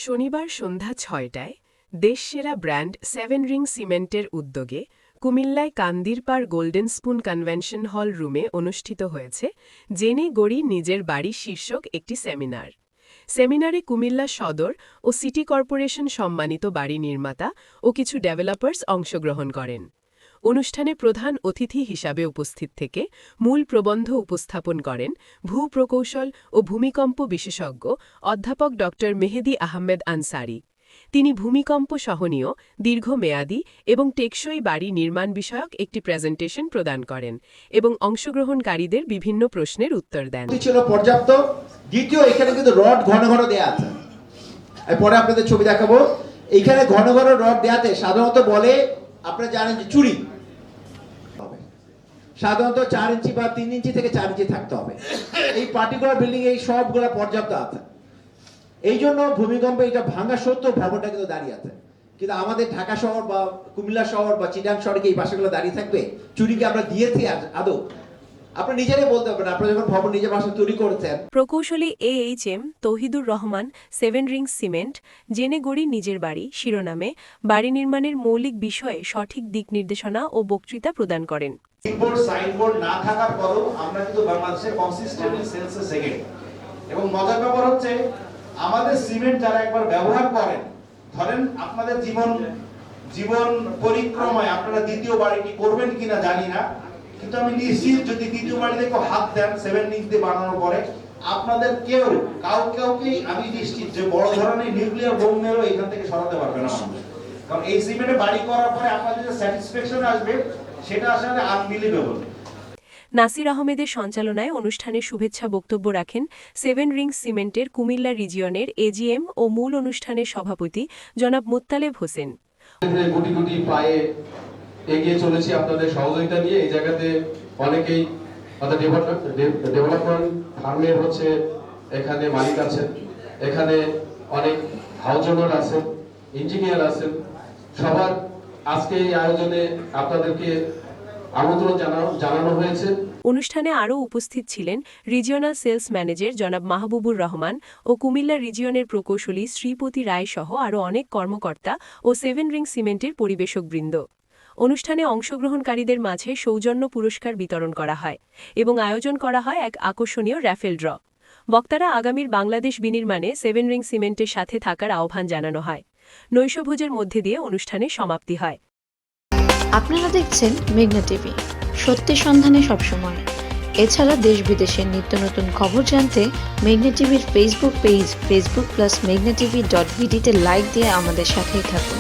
শনিবার সন্ধ্যা ৬টায় দেশসেরা brand 7 ring সিমেন্টের উদ্যোগে কুমিল্লায় Kandirpar golden spoon convention hall রুমে অনুষ্ঠিত হয়েছে জেনে গড়ি নিজের বাড়ি শীর্ষক একটি সেমিনার। সেমিনারে কুমিল্লা সদর ও সিটি কর্পোরেশন সম্মানিত বাড়ি নির্মাতা ও কিছু ডেভেলপার্স অংশগ্রহণ করেন। অনুষ্ঠানে প্রধান অতিথি হিসাবে উপস্থিত থেকে মূল প্রবন্ধ উপস্থাপন করেন ভূপ্রকৌশল ও ভূমিকম্প বিশেষজ্ঞ অধ্যাপক ড মেহেদী আহমেদ আনসারি। তিনি ভূমিকম্প সহনীয়, দীর্ঘমেয়াদী এবং টেকসই বাড়ি নির্মাণ বিষয়ক একটি প্রেজেন্টেশন প্রদান করেন এবং অংশগ্রহণকারীদের বিভিন্ন প্রশ্নের উত্তর দেন। ছিল পর্যাপ্ত। দ্বিতীয়, এখানে কিন্তু রড ঘন ঘন দেয়া আছে। পরে আপনাদের ছবি দেখাবো। এখানে ঘন ঘন রড দেয়াতে সাধারণত বলে, আপনারা জানেন যে চুরি সাধারণত 4 ইঞ্চি বা 3 ইঞ্চি থেকে 4 ইঞ্চি থাকতে হবে। এই পার্টিকুলার বিল্ডিং এই সবগুলো পর্যাপ্ত আছে। এই জন্য ভূমিকম্পে এটা ভাঙা সত্ত্বেও ভবনটা কিন্তু দাঁড়িয়ে আছে। কিন্তু আমাদের ঢাকা শহর বা কুমিল্লা শহর বা চিটাং শহরে কি এই বাসাগুলো দাঁড়িয়ে থাকবে? চুরিকে আমরা দিয়েছি আদৌ? আপনি নিজেরাই বলতে পারবেন, আপনারা যখন ভবন নিজের বাসায় তৈরি করেছেন। প্রকৌশলী AHM Touhidur Rahman 7 ring cement জেনে গড়ি নিজের বাড়ি শিরোনামে বাড়ি নির্মাণের মৌলিক বিষয়ে সঠিক দিক নির্দেশনা ও বক্তৃতা প্রদান করেন। সাইনবোর্ড না থাকার পরেও আমরা কিন্তু বাংলাদেশে কনসিস্টেন্টলি সেলস এ সেকেন্ড। এবং মজার ব্যাপার হচ্ছে, আমাদের সিমেন্ট যারা একবার ব্যবহার করেন, ধরেন আপনাদের জীবন পরিক্রমায় আপনারা দ্বিতীয় বাড়িটি করবেন কিনা জানি না, কিন্তু আমি নিশ্চিত যদি দ্বিতীয় বাড়িতে কেউ হাত দেন 7 ইঞ্চ দিয়ে বানানোর পরে, আপনাদের কাউকেই আমি নিশ্চিত যে বড় ধরনের নিউক্লিয়ার বোম মেরেও এখান থেকে সরাতে পারবে না। কারণ এই সিমেন্টে বাড়ি করার পরে আপনাদের যে স্যাটিসফ্যাকশন আসবে সেটা আসলে আনবিলিভেবল। নাসির আহমেদের সঞ্চালনায় অনুষ্ঠানে শুভেচ্ছা বক্তব্য রাখেন 7 রিং সিমেন্টের কুমিল্লা রিজিয়নের AGM ও মূল অনুষ্ঠানের সভাপতি জনাব মুত্তালেব হোসেন। গুটি গুটি পায়ে এগিয়ে চলেছি আপনাদের সহযোগিতা নিয়ে। এই জায়গাতে অনেকেই ডেভেলপমেন্ট ফার্মের হচ্ছে এখানে মালিক আছেন, এখানে অনেক হাউস ওনার আছেন, ইঞ্জিনিয়ার আছেন। সবার আজকে এই আয়োজনে আপনাদেরকে আমন্ত্রণ জানানো হয়েছে। অনুষ্ঠানে আরও উপস্থিত ছিলেন রিজিওনাল সেলস ম্যানেজার জনাব মাহবুবুর রহমান ও কুমিল্লা রিজিয়নের প্রকৌশলী শ্রীপতি রায় সহ আরও অনেক কর্মকর্তা ও 7 রিং সিমেন্টের পরিবেশকবৃন্দ। অনুষ্ঠানে অংশগ্রহণকারীদের মাঝে সৌজন্য পুরস্কার বিতরণ করা হয় এবং আয়োজন করা হয় এক আকর্ষণীয় র্যাফেল ড্র। বক্তারা আগামীর বাংলাদেশ বিনির্মাণে 7 রিং সিমেন্টের সাথে থাকার আহ্বান জানানো হয়। নৈশভোজের মধ্যে দিয়ে অনুষ্ঠানের সমাপ্তি হয়। আপনারা দেখছেন মেঘনা টিভি, সত্যি সন্ধানে সবসময়। এছাড়া দেশ বিদেশের নিত্য নতুন খবর জানতে মেঘনা টিভির ফেসবুক পেজ facebook+meghna tv.bd তে লাইক দিয়ে আমাদের সাথেই থাকুন।